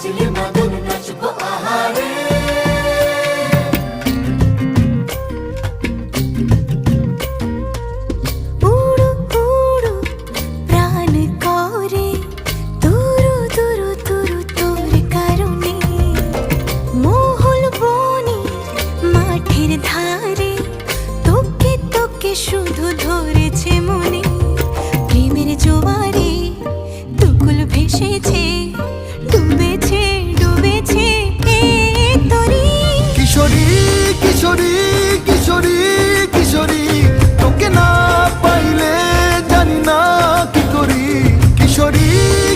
বাজলে মাদল নাচবো আহারে। উড়ু উড়ু প্রাণ করে তুরু তুরু তুরু তোর কারণে, মহল বনে মাঠের ধারে তোকে তোকে শুধু ধরেছে মনে। প্রেমের জোয়ারে দুকুল ভেসেছে ডুবে